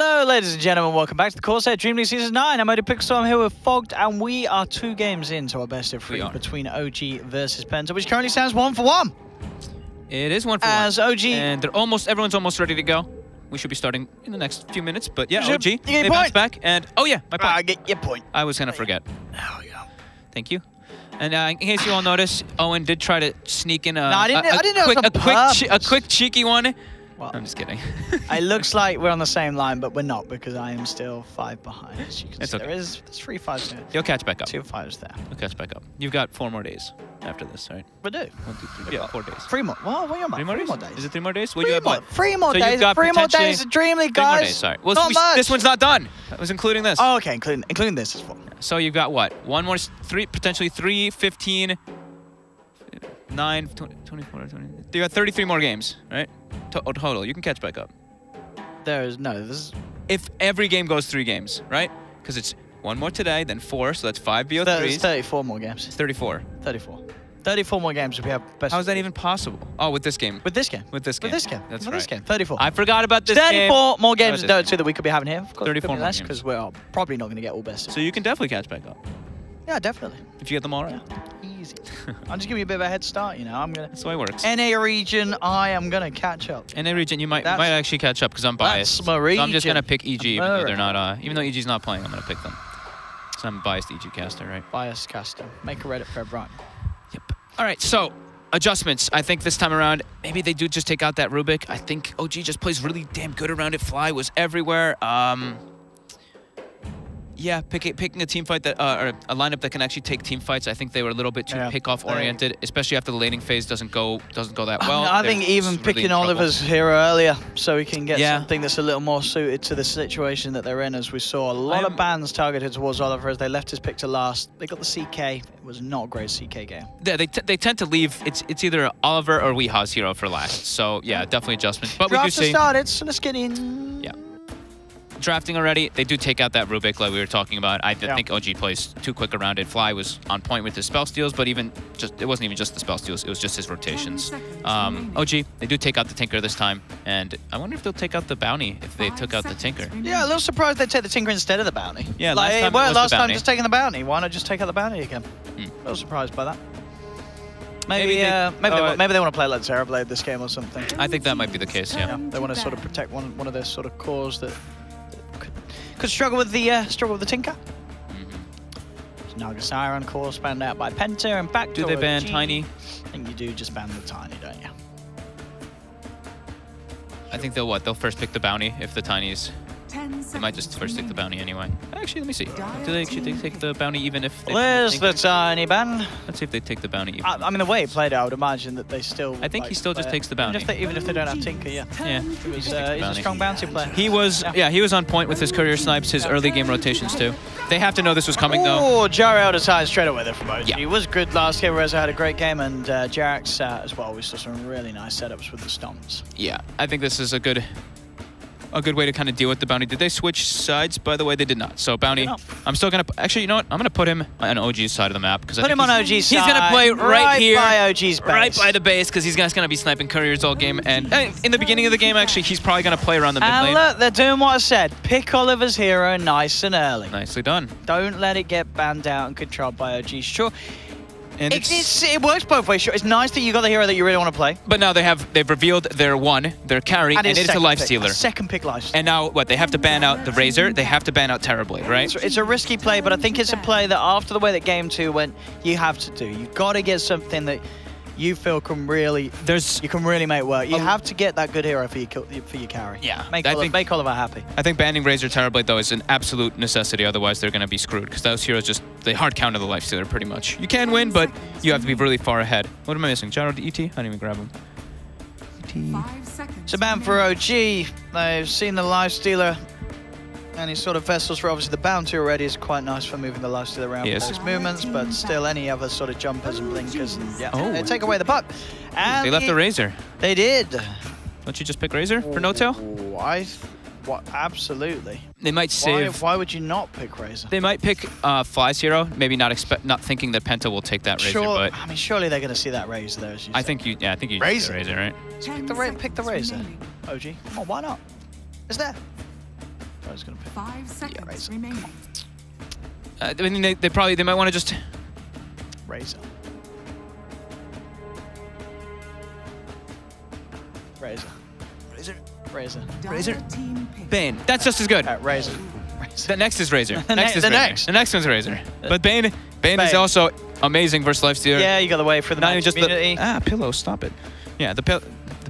Hello, ladies and gentlemen. Welcome back to the CORSAIR DreamLeague Season 9. I'm ODPixel. I'm here with Fogged, and we are 2 games into our best of 3 between OG versus Penta, which currently stands 1-1. It is 1-1. As OG, and everyone's almost ready to go. We should be starting in the next few minutes, but yeah, OG, they bounced back, and oh yeah, my point. I get your point. I was gonna forget. There we go. Thank you. And in case you all notice, Owen did try to sneak in I didn't a quick cheeky one. Well, I'm just kidding. It looks like we're on the same line, but we're not because I am still 5 behind. As you can see, okay. There's 3 5s there. You'll catch back up. 2 5s there. You'll catch back up. You've got 4 more days after this, right? We do. 1, 2, 3, 4 days. 3 more. Well, what are you about? 3 more days? days? Is it 3 more days? 3 more. 3 more so days. 3 more days of DreamLeague, guys. 3 more days, sorry. Well, this one's not done. I was including this. Oh, okay, including this as well. So you've got what? 1 more, 3, potentially 3, 15, 9, 24, 20. You got 33 more games, right? Total. You can catch back up. This is... If every game goes 3 games, right? Because it's 1 more today, then 4, so that's 5 BO3s. There's 34 more games. 34. 34. 34 more games if we have best. How is that even possible? Oh, with this game. With this game. With this game. With this game. That's with right. This game. 34. I forgot about this 34 game. more games in Dota 2 that we could be having here. Of course, 34 more games. because we're probably not going to get all best. So you can definitely catch back up. Yeah, definitely. If you get them all right. Yeah. Easy. I'm just giving you a bit of a head start, you know. That's the way it works. NA region, I am going to catch up. NA region, you might actually catch up because I'm biased. That's my region. So I'm just going to pick EG even though they're not, even though EG's not playing, I'm going to pick them. So I'm a biased EG caster, right? Biased caster. Make a Reddit thread, right? Yep. All right, so adjustments. I think this time around, maybe they do just take out that Rubik. I think OG just plays really damn good around it. Fly was everywhere. Yeah, picking a team fight that, or a lineup that can actually take team fights. I think they were a little bit too pick-off oriented, especially after the laning phase doesn't go that well. I think even picking Oliver's hero earlier, so we can get something that's a little more suited to the situation that they're in. As we saw a lot of bans targeted towards Oliver as they left his pick to last. They got the CK. It was not a great CK game. Yeah, they tend to leave. It's either Oliver or Weeha's hero for last. So yeah, definitely adjustments. But we do see started, so let's get in. Yeah. Drafting already, they do take out that Rubik like we were talking about. I think OG plays too quick around it. Fly was on point with his spell steals, but it wasn't even just the spell steals, it was just his rotations. OG, they do take out the Tinker this time, and I wonder if they'll take out the Bounty if they took out the Tinker. Yeah, a little surprised they take the Tinker instead of the Bounty. Yeah, last time just taking the Bounty. Why not just take out the Bounty again? A little surprised by that. Maybe they want to play like Zerablade this game or something. I think that might be the case, yeah. They want to sort of protect one of their sort of cores that could struggle with the Tinker. Naga Siren core spanned out by Penta and back to Do they ban Tiny? I think you do just ban the Tiny, don't you? I think they'll first pick the Bounty if the Tiny's. They might just first take the Bounty anyway. Actually, let me see. Do they actually take the Bounty even if they Where's the Tiny ban? Let's see if they take the Bounty even. I mean, the way he played it, I would imagine that they still... I think he still just takes the Bounty. Even if they don't have Tinker, yeah. Yeah. He's a strong bounty player. He was, he was on point with his courier snipes, his early game rotations too. They have to know this was coming though. Oh, Jarek decided straight away there from OG. He was good last game, Reza had a great game, and Jarek's as well. We saw some really nice setups with the stomps. Yeah, I think this is a good way to kind of deal with the Bounty. Did they switch sides? By the way, they did not. So Bounty, I'm still going to... Actually, you know what? I'm going to put him on OG's side of the map. Put him on OG's side. He's going to play right here. By OG's base. Right by the base, because he's going to be sniping couriers all game. And in the beginning of the game, actually, he's probably going to play around the mid lane. And look, they're doing what I said. Pick Oliver's hero nice and early. Nicely done. Don't let it get banned out and controlled by OG. Sure. And it works both ways. Sure, it's nice that you got the hero that you really want to play. But now they've revealed their carry, and it's a life stealer. Second pick life stealer. And now what? They have to ban out the Razor. They have to ban out Terrorblade, right? It's a risky play, but I think it's a play that after the way that game 2 went, you have to do. You've got to get something that you feel can really make work. You have to get that good hero for your carry. Yeah, make Oliver happy. I think banning Razor Terrorblade though is an absolute necessity. Otherwise, they're going to be screwed because those heroes they hard counter the lifestealer pretty much. You can win, but you have to be really far ahead. What am I missing? Gyro to ET? I didn't even grab him. It's a ban for OG. They've seen the lifestealer. And his sort of vessels for obviously the bounty already is quite nice for moving the lifestealer around with his movements, but still any other sort of jumpers and blinkers and they take away the puck. And they left the Razor. They did. Don't you just pick Razor for no tail? Absolutely. They might save. Why would you not pick Razor? They might pick Fly's hero, maybe not thinking that Penta will take that Razor. But I mean, surely they're going to see that Razor there. As you I think you Razor, Razor, right? Pick the Razor. OG. Oh, why not? It's there. I was gonna pick. 5 seconds remaining. I mean, they might want to just Razor. Razor. Razor. Razor. Razor. Bane. That's just as good. Razor. The next is Razor. The next one's Razor. But Bane is also amazing versus lifestealer. Yeah, you got the way for the not even just community. the pillows. Stop it. Yeah, the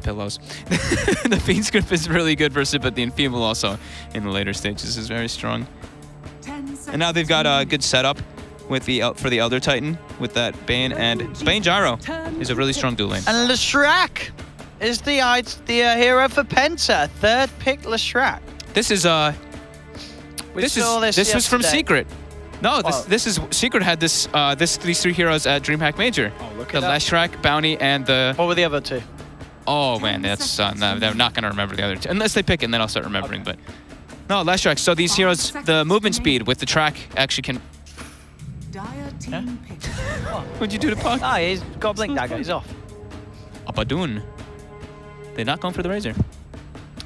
pillows. The Fiend's Grip is really good versus it, but the Enfeeble also in the later stages is very strong. And now they've got a good setup with for the Elder Titan with that Bane, and Bane Gyro is a really strong dual lane. And Leshrac is the hero for Penta. Third pick Leshrac. This is this was from Secret. No, this is Secret had these 3 heroes at DreamHack Major. Oh, look at that. The Leshrac, Bounty, and the... What were the other 2? Oh man, that's no, they're not gonna remember the other 2 unless they pick it, and then I'll start remembering. Okay. But no, Leshrac. So these heroes, the movement speed with the track actually can. Yeah? What'd you do to Puck? Ah, he's got Blink Dagger. He's off. Abadoon. They're not going for the Razor.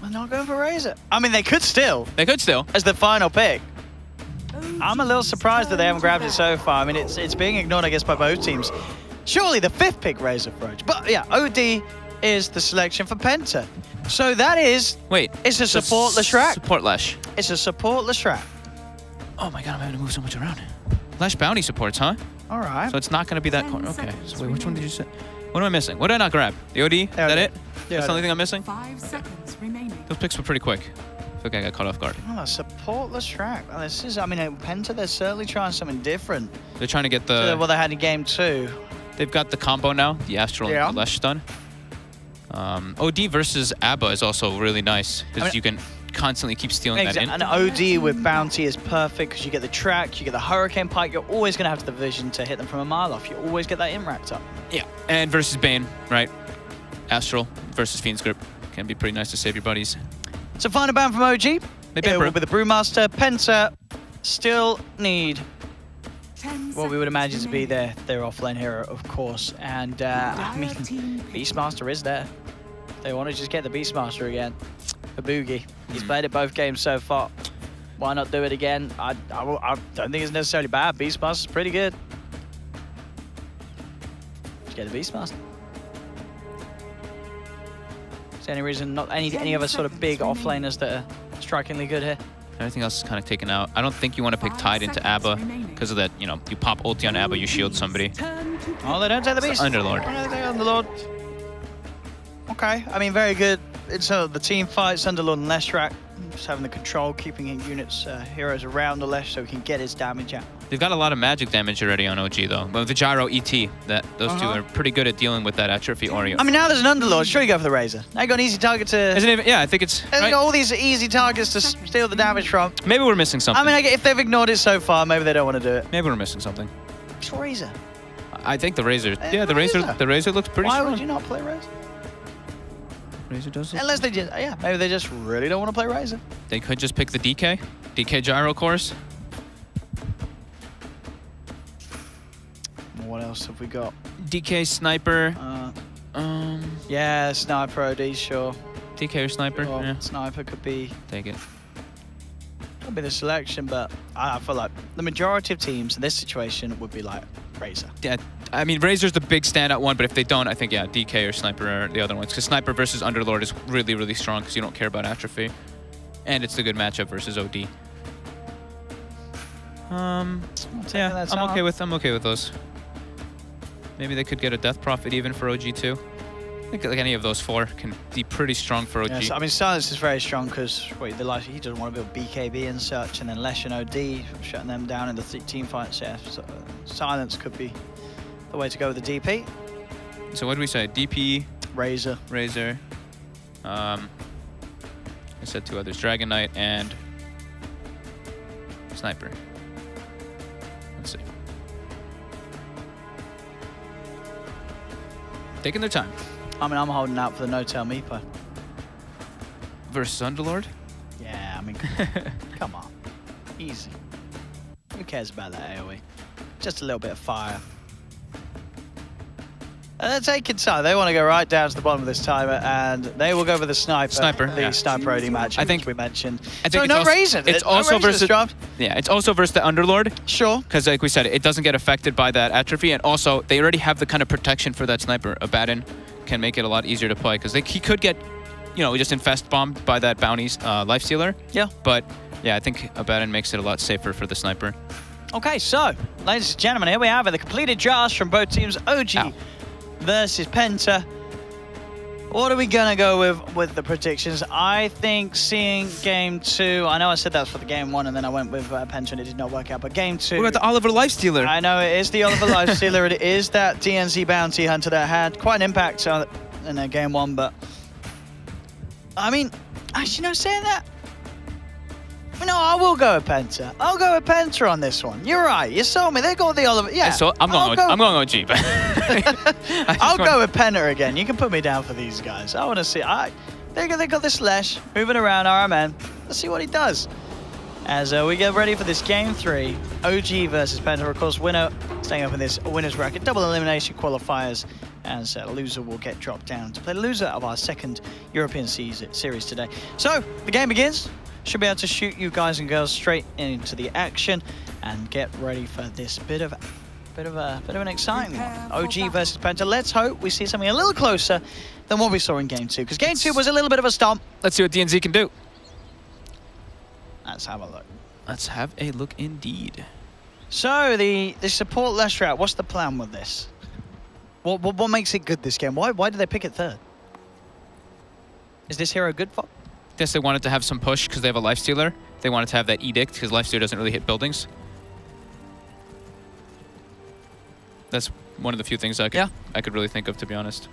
They're not going for Razor. I mean, they could still. They could still. As the final pick. I'm a little surprised that they haven't grabbed it so far. I mean, it's being ignored, I guess, by both teams. Surely the 5th pick Razor for OG. But yeah, OD is the selection for Penta. So that is... Wait. It's a support Leshrac. Support Lesh. It's a support Leshrac. Oh my god, I'm having to move so much around. Lesh Bounty supports, huh? All right. So it's not going to be that corner. Okay. So wait, which one did you say? What am I missing? What did I not grab? The OD? Is that it? Yeah, that's the only thing I'm missing? 5 seconds remaining. Those picks were pretty quick. I think I got caught off guard. Oh, support Leshrac. Well, this is, I mean, at Penta, they're certainly trying something different. They're trying to get the... Well, they had in game 2. They've got the combo now, the Astral and the Lesh stun. OD versus ABBA is also really nice, because you can constantly keep stealing that in. And OD with Bounty is perfect, because you get the track, you get the Hurricane Pike, you're always going to have the vision to hit them from a mile off. You always get that in racked up. Yeah, and versus Bane, right? Astral versus Fiend's Grip can be pretty nice to save your buddies. So final ban from OG. It will be the Brewmaster. Penta still need what we would imagine to be their offlane hero, of course. And I mean, Beastmaster is there. They want to just get the Beastmaster again. A Boogie. He's played it both games so far. Why not do it again? I don't think it's necessarily bad. Beastmaster's pretty good. Just get the Beastmaster. Is there any reason not any other sort of big offlaners that are strikingly good here? Everything else is kind of taken out. I don't think you want to pick Tide into ABBA because of that, you know, you pop ulti on ABBA, you shield somebody. Oh, they don't take the Beast. Underlord. Oh, they Underlord. Okay, I mean, very good. It's the team fights, Underlord and Leshrac. Just having the control, keeping units, heroes around the Lesh so he can get his damage out. They've got a lot of magic damage already on OG though. But with the Gyro ET, those two are pretty good at dealing with that atrophy Oreo. I mean, now there's an Underlord. Sure, you go for the Razor. Now you got an easy target to. Isn't it? Yeah, I think it's. Right? You got all these easy targets to steal the damage from. Maybe we're missing something. I mean, if they've ignored it so far, maybe they don't want to do it. Maybe we're missing something. It's Razor. I think the Razor. Yeah, the Razor looks pretty strong. Why would you not play Razor? Razor does. Unless they just, maybe they just really don't want to play Razor. They could just pick the DK Gyro course. What else have we got? DK Sniper. Yeah, Sniper OD, sure. DK or Sniper? Well, yeah. Sniper could be. Take it. Could be the selection, but I feel like the majority of teams in this situation would be like Razor. Yeah, I mean, Razor's the big standout one, but if they don't, I think, yeah, DK or Sniper are the other ones. Because Sniper versus Underlord is really, really strong because you don't care about atrophy. And it's a good matchup versus OD. Yeah, I'm okay with those. Maybe they could get a Death Prophet even for OG too. I think like any of those 4 can be pretty strong for OG. Yes, I mean, Silence is very strong because he doesn't want to build BKB and such, and then Lesh and OD shutting them down in the team fights. Yeah, so Silence could be the way to go with the DP. So what do we say? DP, Razor. I said 2 others: Dragon Knight and Sniper. Let's see. Taking their time. I mean, I'm holding out for the no-tail Meepo. Versus Underlord? Yeah, I mean, come on. Easy. Who cares about that AoE? Just a little bit of fire. They're taking time. They want to go right down to the bottom of this timer, and they will go for the sniper. Sniper OD match, I think we mentioned. So no reason. It's also versus it's also versus the Underlord. Sure. Because like we said, it doesn't get affected by that atrophy, and also they already have the kind of protection for that sniper. Abaddon can make it a lot easier to play because he could get, you know, just infest bombed by that bounty's lifestealer. Yeah. But yeah, I think Abaddon makes it a lot safer for the sniper. Okay, so ladies and gentlemen, here we have it. The completed jars from both teams. OG versus Penta. What are we gonna go with the predictions? I think seeing game 2. I know I said that's for the game 1, and then I went with Penta, and it did not work out. But game 2. What about the Oliver Lifestealer? I know it is the Oliver Lifestealer. It is that DNZ bounty hunter that had quite an impact in game 1. But I mean, actually, no, saying that. No, I will go with Penta. I'll go with Penta on this one. You're right. You sold me. They got the Oliver. Yeah. So I'm going OG. But I'll go with Penta again. You can put me down for these guys. I want to see. They got this Lesh moving around RMN. Let's see what he does. As we get ready for this game 3, OG versus Penta. Of course, winner staying up in this winners bracket, double elimination qualifiers, as loser will get dropped down to play the loser of our second European series today. So the game begins. Should be able to shoot you guys and girls straight into the action and get ready for this bit of an exciting one. OG versus Penta. Let's hope we see something a little closer than what we saw in game 2, because game 2 was a little bit of a stomp. Let's see what DNZ can do. Let's have a look. Let's have a look indeed. So the support Lesh route. What's the plan with this? What makes it good this game? Why did they pick it third? Is this hero good for? Guess they wanted to have some push because they have a Lifestealer. They wanted to have that Edict because Lifestealer doesn't really hit buildings. That's one of the few things I could really think of, to be honest.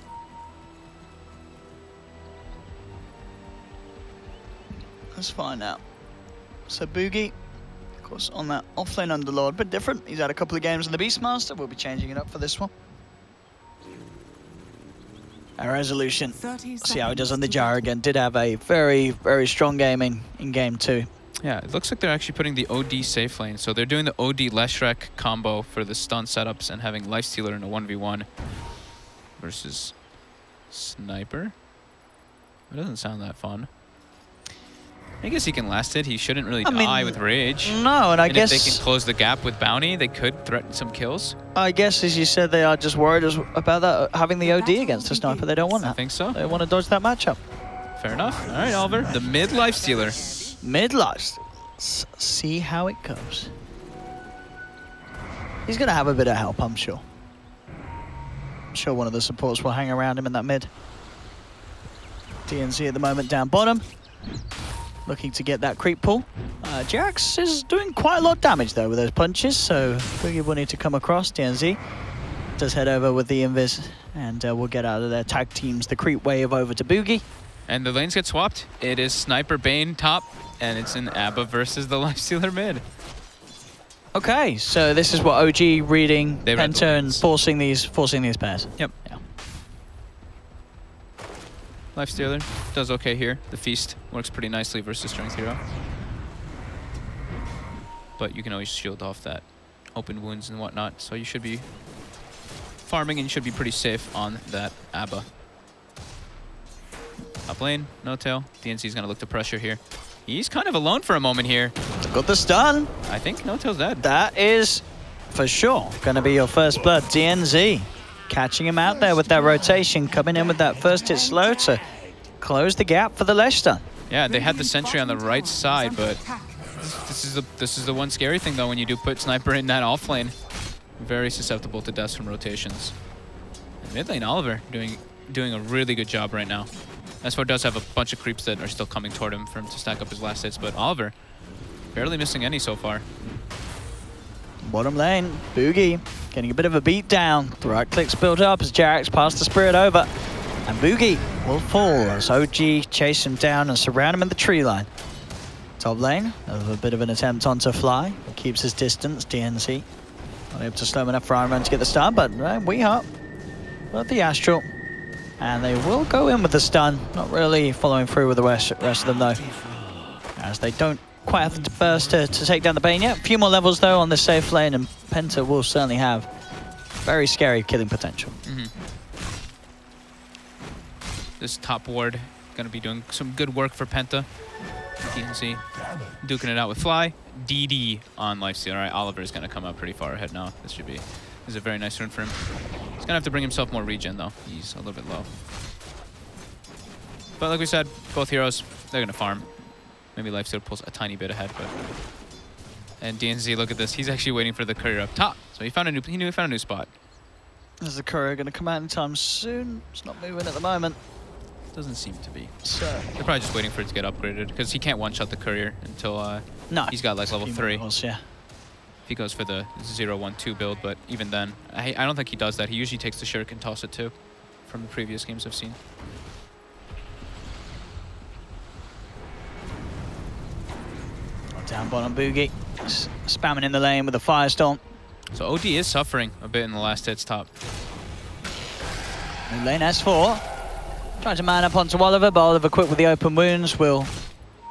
Let's find out. So Boogie, of course, on that offlane Underlord, but different. He's had a couple of games in the Beastmaster. We'll be changing it up for this one. Our resolution. See how he does on the jar again. Did have a very, very strong game in game 2. Yeah, it looks like they're actually putting the OD safe lane. So they're doing the OD Leshrek combo for the stun setups and having Lifestealer in a 1v1 versus Sniper. It doesn't sound that fun. I guess he can last it. He shouldn't really die with Rage. No, and I guess if they can close the gap with Bounty, they could threaten some kills. I guess, as you said, they are just worried about that, having the OD against the Sniper. They don't want that. I think so. They want to dodge that matchup. Fair enough. All right, Oliver. The mid Lifestealer. Mid Life. See how it goes. He's going to have a bit of help, I'm sure. I'm sure one of the supports will hang around him in that mid. DNZ at the moment down bottom. Looking to get that creep pull. Jax is doing quite a lot of damage though with those punches, so Boogie will need to come across. DNZ does head over with the invis, and we'll get out of there. Tag teams the creep wave over to Boogie. And the lanes get swapped. It is Sniper Bane top, and it's an ABBA versus the Lifestealer mid. Okay, so this is what OG reading Penta and forcing these pairs. Yep. Yeah. Lifestealer does okay here. The Feast works pretty nicely versus Strength Hero. But you can always shield off that open wounds and whatnot, so you should be farming and you should be pretty safe on that ABBA. Top lane, no tail. DNC's gonna look to pressure here. He's kind of alone for a moment here. Got the stun. I think no tail's dead. That is for sure gonna be your first blood. DNZ catching him out there with that rotation, coming in with that first hit slow to close the gap for the Lesh stun. Yeah, they had the sentry on the right side, but this is the one scary thing though when you do put Sniper in that off lane. Very susceptible to deaths from rotations. And mid lane Oliver doing a really good job right now. S4 does have a bunch of creeps that are still coming toward him for him to stack up his last hits, but Oliver barely missing any so far. Bottom lane, Boogie getting a bit of a beat down. The right click's built up as Jax passed the Spirit over. And Boogie will fall as OG chase him down and surround him in the tree line. Top lane, a bit of an attempt on to fly. Keeps his distance, DNC. Not able to slow him enough for Iron Man to get the stun, but we up. But the Astral. And they will go in with the stun. Not really following through with the rest of them though. As they don't quite have the burst to take down the Bane yet. A few more levels though on the safe lane, and Penta will certainly have very scary killing potential. this top ward. Going to be doing some good work for Penta. DNZ duking it out with Fly. DD on Lifesteal. All right, Oliver is going to come out pretty far ahead now. This is a very nice run for him. He's going to have to bring himself more regen, though. He's a little bit low. But like we said, both heroes, they're going to farm. Maybe Lifesteal pulls a tiny bit ahead, but... And DNZ, look at this. He's actually waiting for the courier up top. So he found a new spot. Is the courier going to come out anytime soon? It's not moving at the moment. Doesn't seem to be. So they're probably just waiting for it to get upgraded because he can't one-shot the courier until he's got like level 3. Minerals, yeah. If he goes for the 0-1-2 build, but even then, I don't think he does that. He usually takes the Shuriken and toss it too, from the previous games I've seen. Down bottom Boogie, spamming in the lane with a Firestorm. So OD is suffering a bit in the last hits top. Mid lane S4. Trying to man up onto Oliver, but Oliver quick with the open wounds will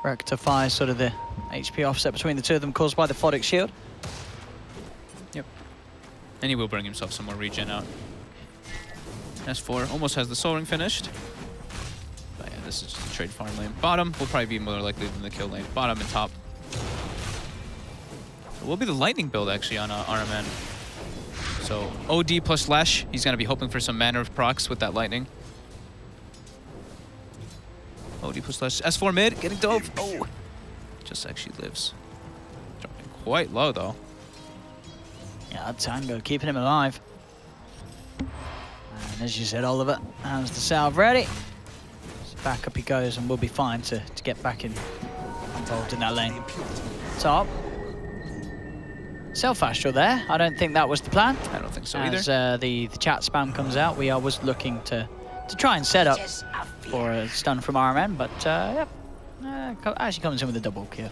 rectify sort of the HP offset between the two of them caused by the Photic shield. Yep. And he will bring himself some more regen out. S4 almost has the Soul Ring finished. But yeah, this is just a trade farm lane. Bottom will probably be more likely than the kill lane. Bottom and top. It will be the lightning build actually on RMN. So OD plus Lash, he's going to be hoping for some mana procs with that lightning. OD plus Lash. S4 mid, getting dove. Oh! Just actually lives. Dropping quite low though. Yeah, Tango keeping him alive. And as you said, Oliver has the salve ready. So back up he goes and we'll be fine to get back involved in that lane. Top. Self-astral there. I don't think that was the plan. I don't think so as, either. The chat spam comes out, we are was looking to try and set up for a stun from RMN, but yep. Actually comes in with a double kill,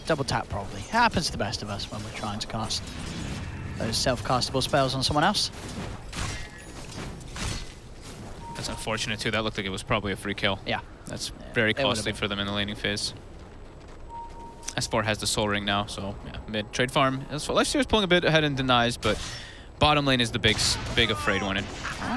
double tap probably. It happens to the best of us when we're trying to cast those self-castable spells on someone else. That's unfortunate too. That looked like it was probably a free kill. Yeah. That's very costly for them in the laning phase. S4 has the Soul Ring now, so yeah, mid trade farm. Lifesteal is pulling a bit ahead in denies, but bottom lane is the big afraid one in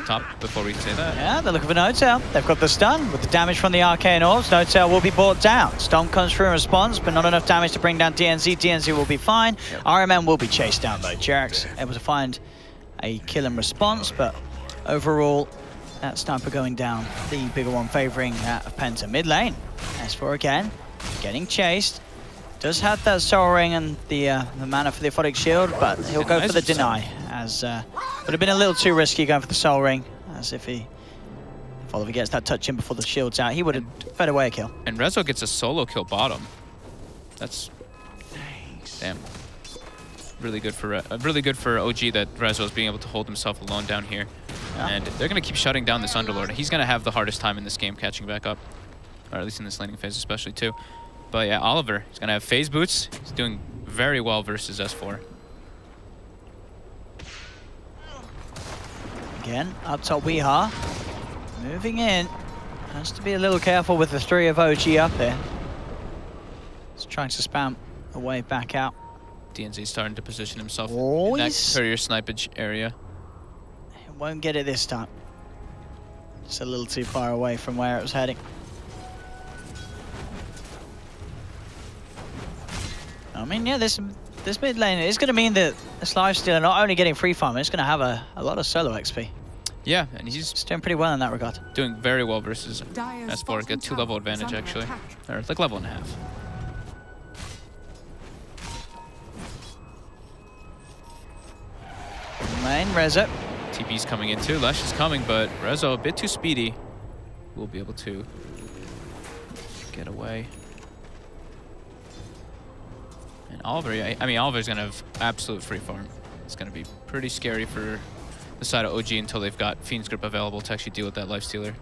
top before we say that. Yeah, they're looking for No-Tail. They've got the stun with the damage from the Arcane Orbs. No-Tail will be brought down. Stomp comes through in response, but not enough damage to bring down DNZ. DNZ will be fine. Yep. RMN will be chased down though. Jerax able to find a kill in response, but overall, that Sniper going down. The bigger one favoring that of Penta. Mid lane, S4 again, getting chased. Does have that Soul Ring and the mana for the Photic Shield, but he'll go for the deny, as would have been a little too risky going for the Soul Ring, as if Oliver gets that touch in before the shield's out, he would have fed away a kill. And Rezo gets a solo kill bottom. That's damn. Really good for OG that Rezo is being able to hold himself alone down here. Yeah. And they're going to keep shutting down this Underlord. He's going to have the hardest time in this game catching back up, or at least in this laning phase especially too. But yeah, Oliver, he's going to have phase boots. He's doing very well versus S4. Again, up top Weeha. Moving in. Has to be a little careful with the 3 of OG up here. He's trying to spam a way back out. DNZ starting to position himself in that courier snipage area. He won't get it this time. Just a little too far away from where it was heading. I mean, yeah, this mid lane is going to mean that this Lifesteal are not only getting free farm, it's going to have a lot of solo XP. Yeah, and he's doing pretty well in that regard. Doing very well versus S4. Get 2 level advantage actually, or like level and a half. Lane, Rezo. TP's coming in too. Lesh is coming, but Rezo a bit too speedy. Will be able to get away. And Oliver, I mean, Oliver's going to have absolute free farm. It's going to be pretty scary for the side of OG until they've got Fiend's Grip available to actually deal with that Lifestealer.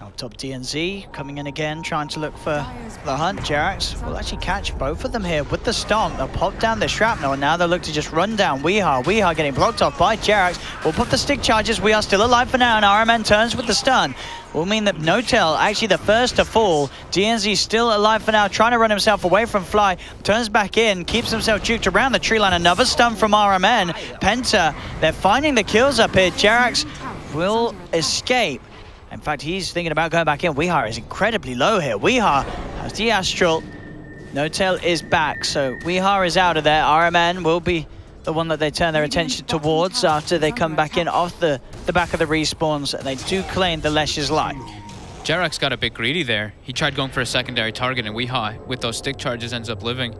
Up top DNZ coming in again, trying to look for the hunt. Jerax will actually catch both of them here with the stomp. They'll pop down the shrapnel, and now they'll look to just run down Weeha. Weeha getting blocked off by Jerax. We'll put the stick charges. We are still alive for now, and RMN turns with the stun. Will mean that No-Tail actually the first to fall. DNZ still alive for now, trying to run himself away from Fly. Turns back in, keeps himself juked around the tree line. Another stun from RMN. Penta, they're finding the kills up here. Jerax will escape. In fact, he's thinking about going back in. Weeha is incredibly low here. Weeha has the Astral. No-Tail is back, so Weeha is out of there. RMN will be the one that they turn their attention towards after they come back in off the back of the respawns. And they do claim the Lesh's life. Jarek's got a bit greedy there. He tried going for a secondary target, and Weeha, with those stick charges, ends up living.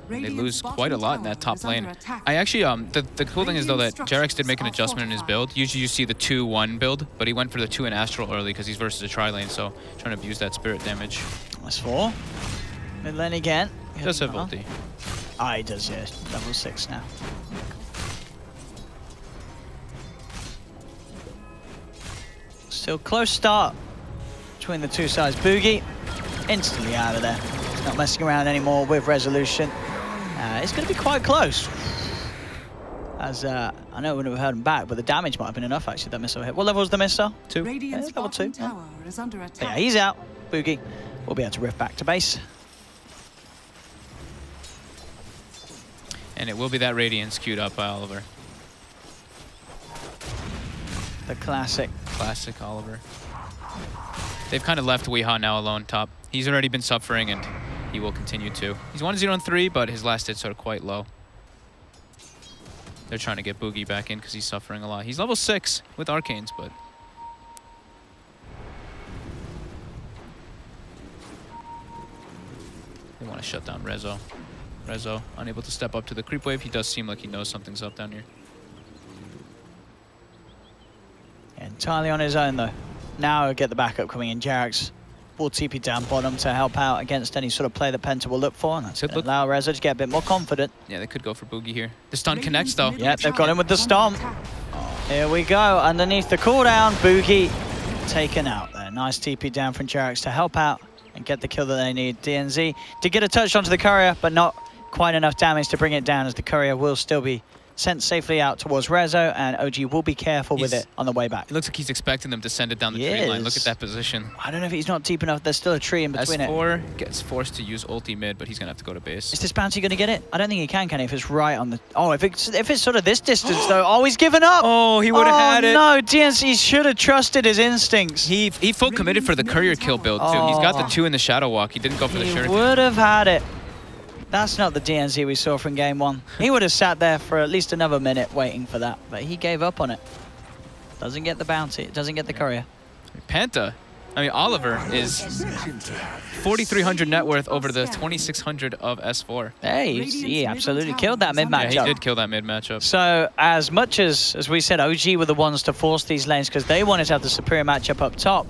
They lose quite a lot in that top lane. I actually, the cool thing is though that Jarek's did make an adjustment in his build. Usually you see the 2-1 build, but he went for the 2 and Astral early because he's versus a tri-lane, so trying to abuse that spirit damage. That's 4. Mid lane again. He does have ulti. Ah, he does, yeah. Level 6 now. Still close start between the two sides. Boogie instantly out of there. He's not messing around anymore with resolution. It's going to be quite close. As I know we would have heard him back, but the damage might have been enough actually. That missile hit. What level was the missile? 2. Yeah, level 2. Tower is under attack. Yeah, he's out. Boogie will be able to rift back to base. And it will be that Radiance queued up by Oliver. The classic. Classic Oliver. They've kind of left Weeha now alone top. He's already been suffering and he will continue to. He's 1-0-3, but his last hits are quite low. They're trying to get Boogie back in because he's suffering a lot. He's level 6 with Arcanes, but... they want to shut down Rezo. Rezo, unable to step up to the creep wave. He does seem like he knows something's up down here. Entirely on his own, though. Now get the backup coming in. Jarek's will TP down bottom to help out against any sort of play that Penta will look for. And that's going to allow Rezo to get a bit more confident. Yeah, they could go for Boogie here. The stun connects, though. Yep, they've got him with the stomp. Here we go. Underneath the cooldown, Boogie taken out there. Nice TP down from Jarek's to help out and get the kill that they need. DNZ did get a touch onto the courier, but not quite enough damage to bring it down, as the courier will still be sent safely out towards Rezo, and OG will be careful with it on the way back. It looks like he's expecting them to send it down the tree line. Look at that position. I don't know if he's not deep enough. There's still a tree in between it. S4 gets forced to use ulti mid, but he's going to have to go to base. Is this bounty going to get it? I don't think he can if it's right on the... Oh, if it's sort of this distance, though. Oh, he's given up! Oh, he would have had it. Oh, no. DNC should have trusted his instincts. He full committed for the courier kill build, too. He's got the 2 in the Shadow Walk. He didn't go for the Shuriken. He would have had it. That's not the DNZ we saw from game 1. He would have sat there for at least another minute waiting for that, but he gave up on it. Doesn't get the bounty, doesn't get the courier. Penta, I mean, Oliver is 4,300 net worth over the 2,600 of S4. Hey, he absolutely killed that mid matchup. Yeah, he did kill that mid matchup. So as much as we said, OG were the ones to force these lanes because they wanted to have the superior matchup up top.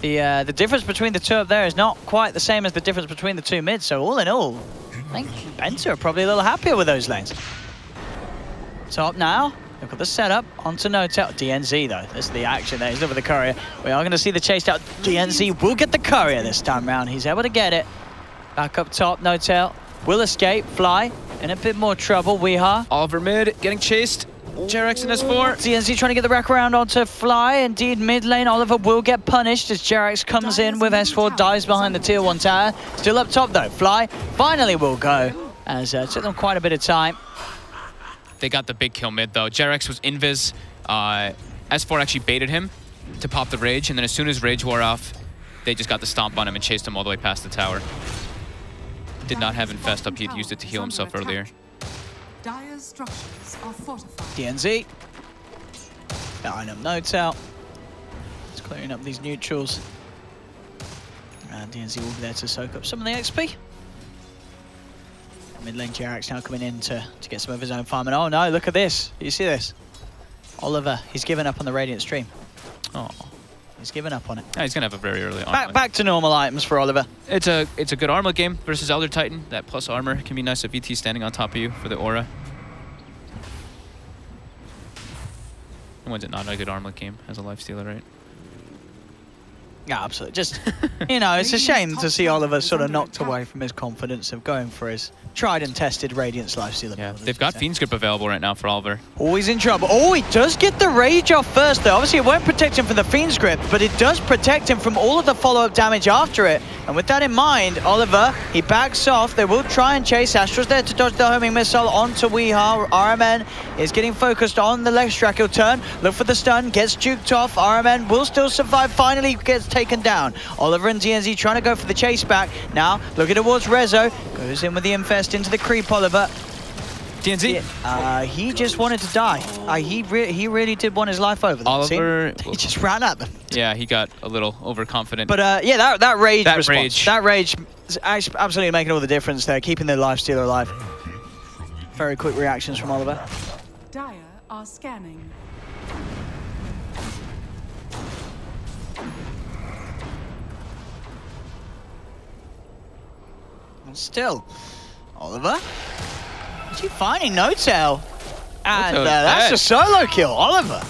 The difference between the two up there is not quite the same as the difference between the two mids. So all in all, I think Penta are probably a little happier with those lanes. Top now. Look at the setup onto No-Tail. DNZ though, this is the action there. He's over the courier. We are going to see the chase out. DNZ will get the courier this time round. He's able to get it. Back up top, No-Tail will escape. Fly in a bit more trouble. Weeha. Oliver mid getting chased. Jarek's in S4. DNZ trying to get the wraparound onto Fly. Indeed, mid lane, Oliver will get punished as Jarek's comes in with S4, dives behind the tier 1 tower. Still up top though. Fly finally will go, as it took them quite a bit of time. They got the big kill mid though. Jarek's was invis. S4 actually baited him to pop the rage, and then as soon as rage wore off, they just got the stomp on him and chased him all the way past the tower. Did not have infest up. He had used it to heal himself earlier. Dire's structures are fortified. DNZ. Behind him, No-Tail. It's clearing up these neutrals. And DNZ will be there to soak up some of the XP. Mid lane Jarek's now coming in to get some of his own farm. And oh no, look at this. You see this? Oliver, he's given up on the Radiant stream. Oh. He's given up on it. Yeah, he's going to have a very early armor. Back to normal items for Oliver. It's a good armor game versus Elder Titan. That plus armor can be nice if VT standing on top of you for the aura. When's it not a good armor game as a lifestealer, right? Yeah, absolutely. Just, you know, it's a shame to see Oliver sort of knocked away from his confidence of going for his tried and tested Radiant's lifestealer. Yeah, they've got Fiend's Grip available right now for Oliver. Oh, he's in trouble. Oh, he does get the Rage off first, though. Obviously, it won't protect him from the Fiend's Grip, but it does protect him from all of the follow-up damage after it. And with that in mind, Oliver, he backs off. They will try and chase. Astra's there to dodge the homing missile onto Weehaw. RMN is getting focused on the leg strike. He'll turn, look for the stun, gets juked off. RMN will still survive, finally gets taken down. Oliver and DNZ trying to go for the chase back. Now, looking towards Rezo. Goes in with the Infest into the creep, Oliver. DNZ? He just wanted to die. He really did want his life over. Oliver... He just ran at them. Yeah, he got a little overconfident. But yeah, that rage response. That rage is absolutely making all the difference there, keeping the lifestealer alive. Very quick reactions from Oliver. Dire are scanning. And still, Oliver. Is he finding No-Tail? And that's a solo kill, Oliver.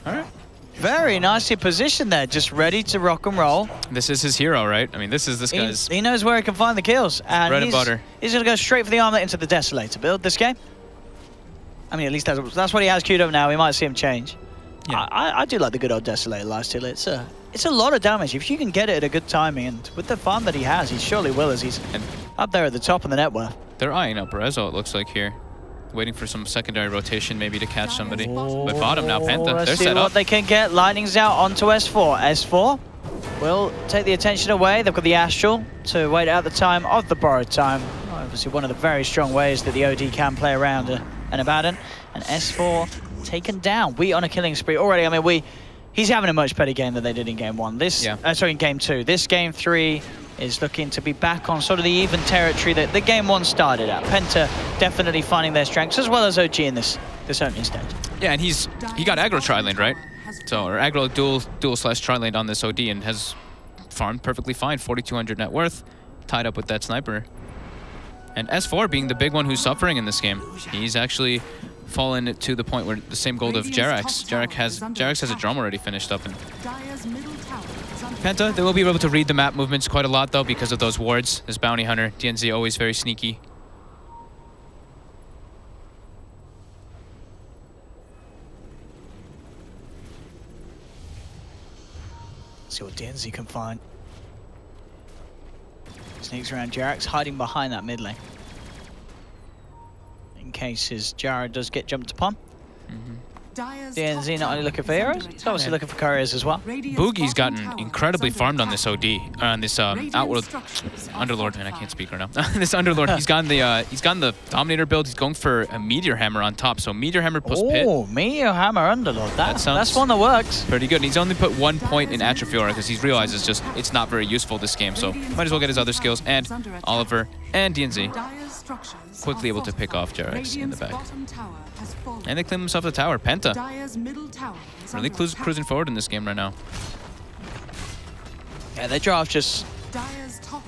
All right. Very nicely positioned there, just ready to rock and roll. This is his hero, right? I mean, this guy's... He knows where he can find the kills. And bread and butter. He's going to go straight for the armlet into the Desolator build this game. I mean, at least that's what he has queued up now. We might see him change. Yeah. I do like the good old Desolator lifesteal. It's a lot of damage. If you can get it at a good timing, and with the farm that he has, he surely will, as he's up there at the top of the net worth. They're eyeing up Rezo, it looks like here. Waiting for some secondary rotation, maybe to catch somebody. But bottom now, Penta. They're set up. What they can get. Lightning's out onto S4. S4 will take the attention away. They've got the Astral to wait out the time of the borrowed time. Obviously, one of the very strong ways that the OD can play around an Abaddon. And S4 taken down. We on a killing spree already. I mean, he's having a much better game than they did in game one. Sorry, in game two. This game three is looking to be back on sort of the even territory that the game one started at. Penta definitely finding their strengths, as well as OG in this opening stage. Yeah, and he got aggro tri-laned, right? So, or aggro dual slash tri-laned on this OD and has farmed perfectly fine. 4,200 net worth, tied up with that sniper. And S4 being the big one who's suffering in this game. He's actually fallen to the point where the same gold of Jerax. Jerax has a drum already finished up. And Penta, they will be able to read the map movements quite a lot, though, because of those wards. This bounty hunter, DNZ, always very sneaky. Let's see what DNZ can find. Sneaks around Jerax, hiding behind that mid lane. In case his Jara does get jumped upon. DNZ not only looking for heroes, he's obviously looking for couriers as well. Boogie's gotten incredibly farmed on this OD, on this Outworld Underlord, and I can't speak right now. This Underlord, he's gotten the Dominator build. He's going for a Meteor Hammer on top, so Meteor Hammer plus Pit. Oh, Meteor Hammer Underlord. That's one that works. Pretty good. And he's only put 1 point in Atrophy Aura because he realizes just it's not very useful this game, so might as well get his other skills. And Oliver and DNZ quickly able to pick off Jerax in the back. And they claim themselves a tower. Penta really cruising forward in this game right now. Yeah, their draft just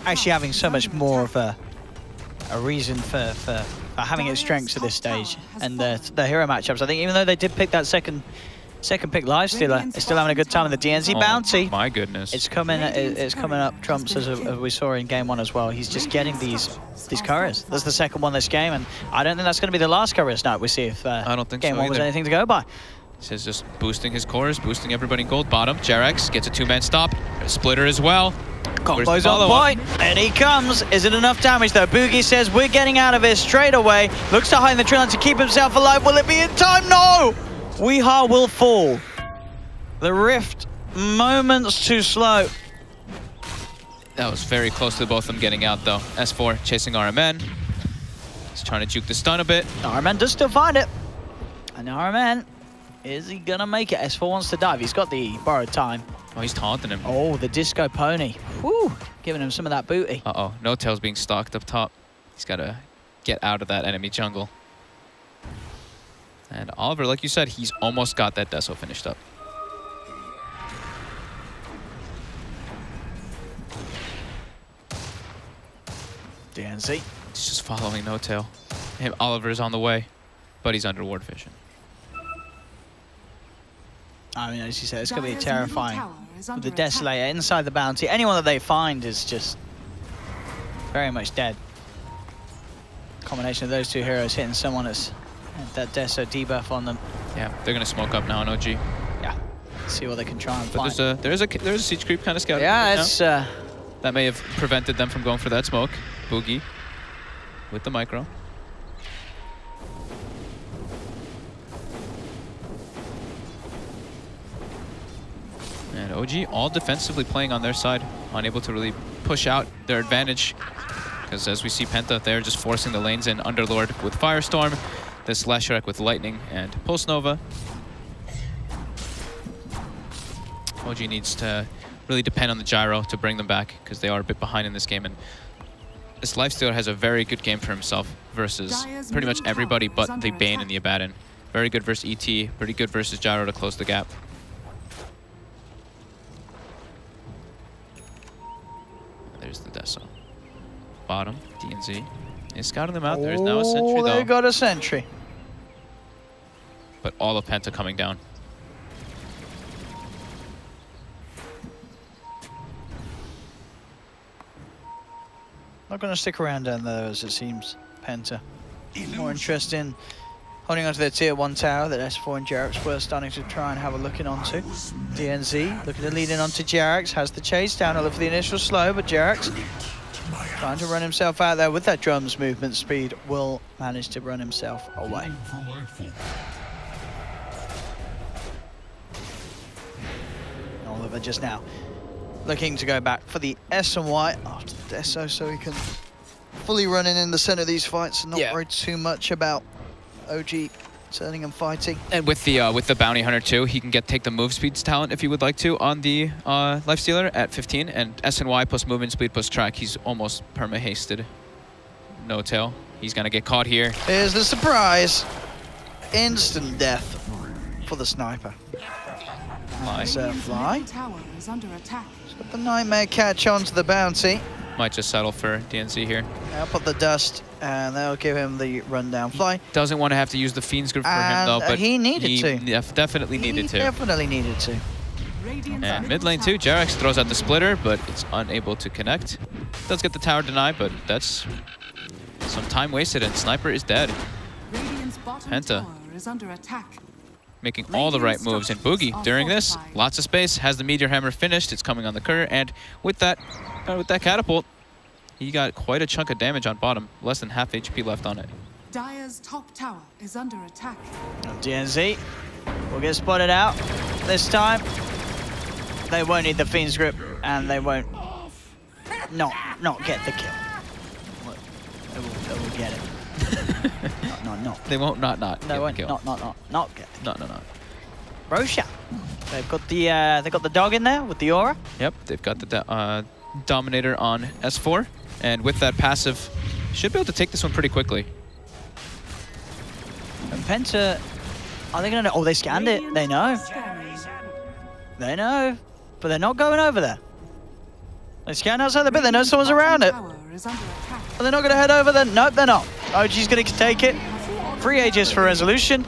actually having so much more of a reason for having its strengths at this stage. And the hero matchups, I think even though they did pick that second pick Lifestealer, they're still having a good time in the DNZ bounty. My goodness. It's coming up trumps as we saw in game one as well. He's just getting these couriers. That's the second one this game, and I don't think that's going to be the last courier snipe we see if I don't think game so one was anything to go by. This is just boosting his cores, boosting everybody in gold. Bottom, Jerax gets a 2-man stop. A splitter as well. Combo's on point, and he comes. Is it enough damage though? Boogie says we're getting out of here straight away. Looks to hide in the tree line to keep himself alive. Will it be in time? No! Weehaw will fall. The Rift, moments too slow. That was very close to both of them getting out though. S4 chasing RMN. He's trying to juke the stun a bit. RMN does still find it. And RMN, is he gonna make it? S4 wants to dive. He's got the borrowed time. Oh, he's taunting him. Oh, the disco pony. Woo! Giving him some of that booty. Uh-oh, No-Tail's being stalked up top. He's gotta get out of that enemy jungle. And Oliver, like you said, he's almost got that Deso finished up. DNZ. He's just following No-Tail. Oliver's on the way, but he's under ward vision. I mean, as you said, it's going to be terrifying. With the Desolator inside the bounty, anyone that they find is just very much dead. Combination of those two heroes hitting someone that's that Deso debuff on them. Yeah, they're going to smoke up now on OG. Yeah, see what they can try and find. But there's a siege creep kind of scouting. Yeah, it's... that may have prevented them from going for that smoke. Boogie with the micro. And OG all defensively playing on their side, unable to really push out their advantage. Because as we see Penta, they're just forcing the lanes in. Underlord with Firestorm, this Leshrac with Lightning and Pulse Nova. OG needs to really depend on the gyro to bring them back, because they are a bit behind in this game. And this Lifestealer has a very good game for himself versus pretty much everybody but the Bane and the Abaddon. Very good versus ET, pretty good versus gyro to close the gap. There's the Deso. Bottom, DNZ is scouting them out. There's now a sentry though. They got a sentry. But all of Penta coming down. Not going to stick around down there, as it seems. Penta more interested in holding onto their tier 1 tower that S4 and Jerax were starting to try and have a look in onto. DNZ looking to lead in onto Jerax, has the chase down for the initial slow, but Jerax trying to run himself out there with that drum's movement speed, will manage to run himself away. Oliver just now looking to go back for the S and Y after the Deso, so he can fully run in the center of these fights and not worry too much about OG turning and fighting. And with the Bounty Hunter too, he can take the move speeds talent if he would like to on the Lifestealer at 15, and SNY plus movement speed plus track, he's almost perma-hasted. No tail. He's gonna get caught here. Here's the surprise. Instant death for the sniper. Fly. Fly. Tower is under attack. Got the Nightmare catch onto the bounty. Might just settle for DNC here. I'll put the dust, and they'll give him the rundown fly. Doesn't want to have to use the Fiend's Grip for him, though, but he needed to. Definitely needed to. Definitely needed to. And mid lane too, Jerax throws out the splitter, but it's unable to connect. Does get the tower denied, but that's some time wasted, and Sniper is dead. Penta is under attack. Making all the right moves, and Boogie during this, lots of space, has the Meteor Hammer finished, it's coming on the Cur, and with that catapult, he got quite a chunk of damage on bottom, less than half HP left on it. Dire's top tower is under attack. DNZ will get spotted out this time. They won't need the Fiend's Grip, and they won't not get the kill. They will get it. No. They won't not they won't get it. No. Roshan. They've got the dog in there with the aura. Yep, they've got the Dominator on S4, and with that passive, should be able to take this one pretty quickly. And Penta, are they gonna? Oh, they scanned it. They know. They know, but they're not going over there. They scanned outside the bit. They know someone's around it. But they're not going to head over there. Nope, they're not. OG's going to take it. 3 Aegis for resolution.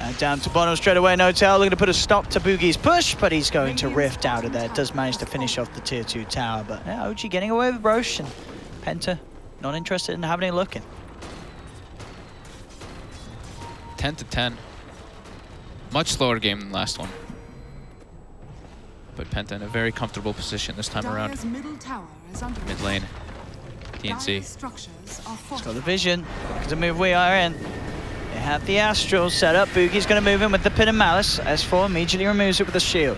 And down to bottom straight away. No tail. Looking to put a stop to Boogie's push, but he's going to rift out of there. Does manage to finish off the tier 2 tower, but yeah, OG getting away with Roche, and Penta not interested in having a look in. 10-10. Much slower game than the last one. But Penta in a very comfortable position this time around. Mid lane. DNC. It's got the vision. Looking to move we are in. They have the Astral set up. Boogie's going to move in with the Pit of Malice. S4 immediately removes it with a shield.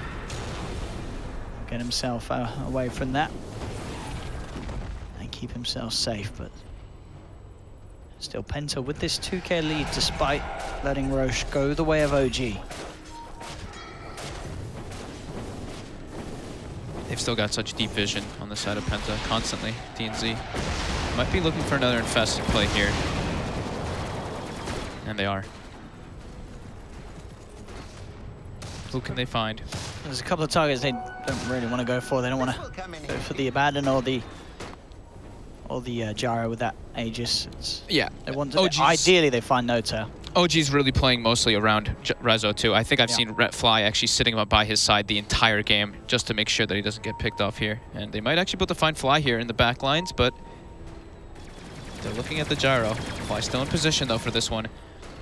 Get himself away from that. And keep himself safe, but still Penta with this 2k lead despite letting Roche go the way of OG. They've still got such deep vision on the side of Penta constantly. DNZ might be looking for another infested play here. And they are. Who can they find? There's a couple of targets they don't really want to go for. They don't want to go for the Abaddon or the Gyro with that Aegis. They want to, ideally they find no tail. OG's really playing mostly around Rezo too. I think I've seen Fly actually sitting up by his side the entire game just to make sure that he doesn't get picked off here. And they might actually be able to find Fly here in the back lines, but they're looking at the gyro. Fly still in position though for this one.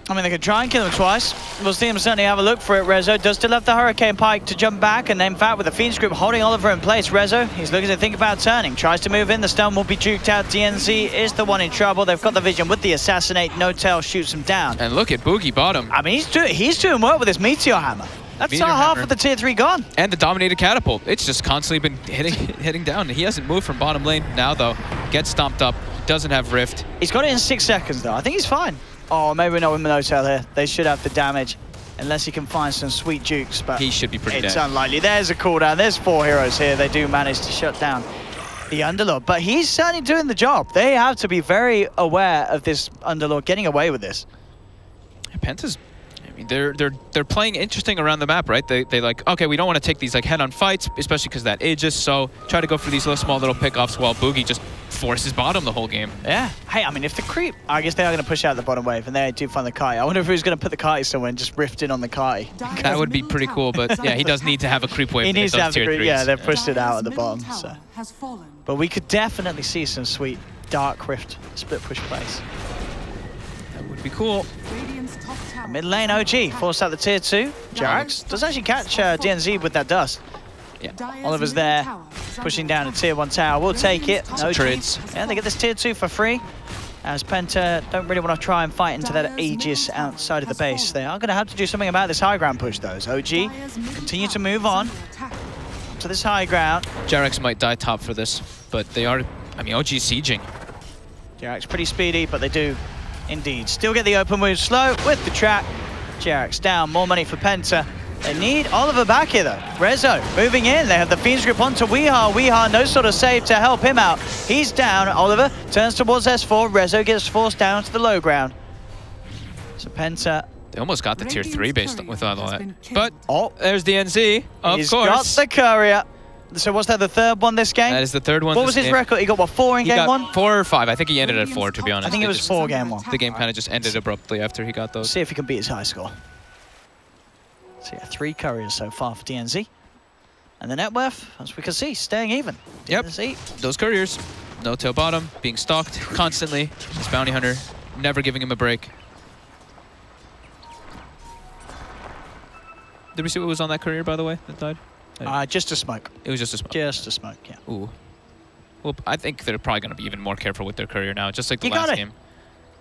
I mean, they could try and kill him twice. We'll see him certainly have a look for it. Rezo does still have the Hurricane Pike to jump back, and then, in fact, with the Fiend's Group holding Oliver in place, Rezo, he's looking to think about turning. Tries to move in, the stun will be juked out. DNZ is the one in trouble. They've got the vision with the Assassinate. No Tail shoots him down. And look at Boogie bottom. I mean, he's doing well with his Meteor Hammer. That's half of the tier 3 gone. And the Dominated Catapult. It's just constantly been hitting down. He hasn't moved from bottom lane. Now, though, gets stomped up. Doesn't have Rift. He's got it in 6 seconds, though. I think he's fine. Oh, maybe not with No Tail here. They should have the damage, unless he can find some sweet jukes, but he should be pretty dead. It's unlikely. There's a cooldown. There's 4 heroes here. They do manage to shut down the Underlord, but he's certainly doing the job. They have to be very aware of this Underlord getting away with this. Penta's, I mean, they're playing interesting around the map, right? They like, okay, we don't want to take these like head-on fights, especially because that Aegis, so try to go for these small little pickoffs while Boogie just forces bottom the whole game. Yeah. Hey, I mean, if the creep, I guess they are going to push out the bottom wave, and they do find the kite. I wonder if he was going to put the kite somewhere and just rift in on the kite. That would be pretty cool, but yeah, he does need to have a creep wave. He needs to have the creep. Yeah, they've pushed it out at the bottom. So. But we could definitely see some sweet Dark Rift split push plays. That would be cool. Mid lane OG forced out the tier 2. Jarax does actually catch DNZ with that dust. Yeah, Oliver's there, pushing down a tier 1 tower. We'll take it. No trades. Yeah, they get this tier 2 for free. As Penta don't really want to try and fight into that Aegis outside of the base. They are going to have to do something about this high ground push, though. As OG continue to move on to this high ground. Jarax might die top for this, but they are, I mean, OG sieging. Jarax pretty speedy, but they do indeed still get the open move slow with the track. Jarax down, more money for Penta. They need Oliver back here, though. Rezo moving in. They have the Fiend's Grip onto Weehaw. Weehaw, no sort of save to help him out. He's down. Oliver turns towards S4. Rezo gets forced down to the low ground. So Penta... They almost got the tier 3 based with all that. But, there's the NZ, of he's course. Got the courier. So was that the 3rd one this game? That is the 3rd one. What was his record? He got, what, 4 in game 1? 4 or 5. I think he ended at 4, to be honest. I think it was 4 game 1. The game kind of just ended abruptly after he got those. See if he can beat his high score. So yeah, 3 couriers so far for DNZ. And the net worth, as we can see, staying even. Yep, DNZ. Those couriers, no tail bottom, being stalked constantly. This bounty hunter, never giving him a break. Did we see what was on that courier, by the way, that died? Just a smoke. It was just a smoke. Just a smoke, yeah. Ooh. Well, I think they're probably going to be even more careful with their courier now, just like the last game.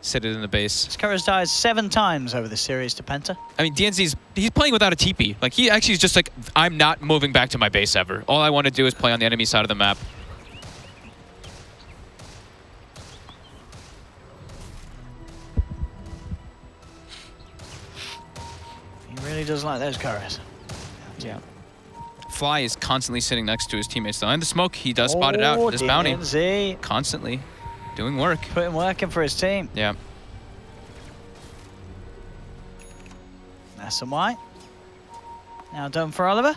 Sit it in the base. His courier's died 7 times over this series to Penta. I mean, DNZ's, he's playing without a TP. Like, he actually is just like, I'm not moving back to my base ever. All I want to do is play on the enemy side of the map. He really does like those couriers. Yeah. Fly is constantly sitting next to his teammates, though. And the smoke, he does spot it out. This bounty. DNZ. Constantly doing work. Putting work in for his team. Yeah. That's some white. Now done for Oliver.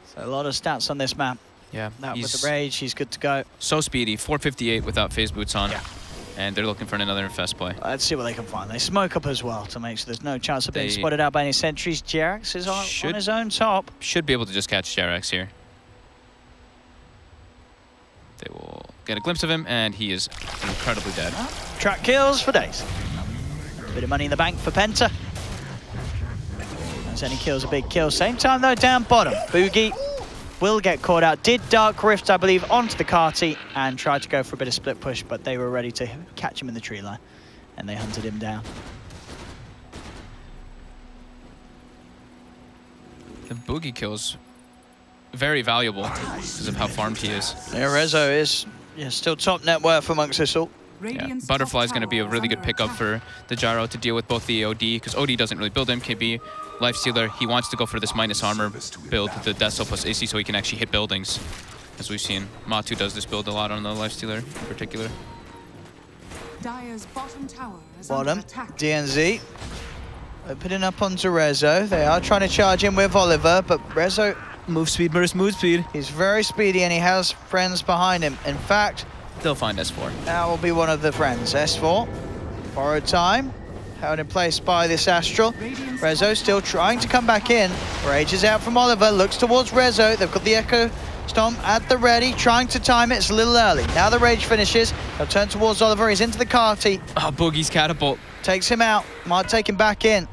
So a lot of stats on this map. Yeah. That with the rage, he's good to go. So speedy, 458 without phase boots on. Yeah. And they're looking for another infest play. Let's see what they can find. They smoke up as well to make sure there's no chance of being spotted out by any sentries. Jarax is on his own top. Should be able to just catch Jarax here. They will get a glimpse of him, and he is incredibly dead. Track kills for days. Bit of money in the bank for Penta. As any kill's a big kill. Same time, though, down bottom. Boogie will get caught out. Did Dark Rift, I believe, onto the Carty and tried to go for a bit of split push, but they were ready to catch him in the tree line, and they hunted him down. The Boogie kills very valuable because of how farmed he is. Yeah, Rezo is still top net worth amongst us all. Yeah, Butterfly's going to be a really good pickup for the Gyro to deal with both the OD, because OD doesn't really build MKB. Lifestealer, he wants to go for this minus armor build, the Death plus AC, so he can actually hit buildings. As we've seen, Matu does this build a lot on the Lifestealer in particular. Dire's bottom tower is bottom, DNZ. Opening up onto Rezo. They are trying to charge him with Oliver, but Rezo... Move speed versus move speed. He's very speedy and he has friends behind him. In fact... They'll find S4. That will be one of the friends. S4. Borrowed time. held in place by this Astral. Rezo still trying to come back in. Rage is out from Oliver, looks towards Rezo. They've got the Echo Stomp at the ready, trying to time it. It's a little early. Now the Rage finishes. They'll turn towards Oliver. He's into the Carty. Oh, Boogie's catapult. Takes him out. Might take him back in.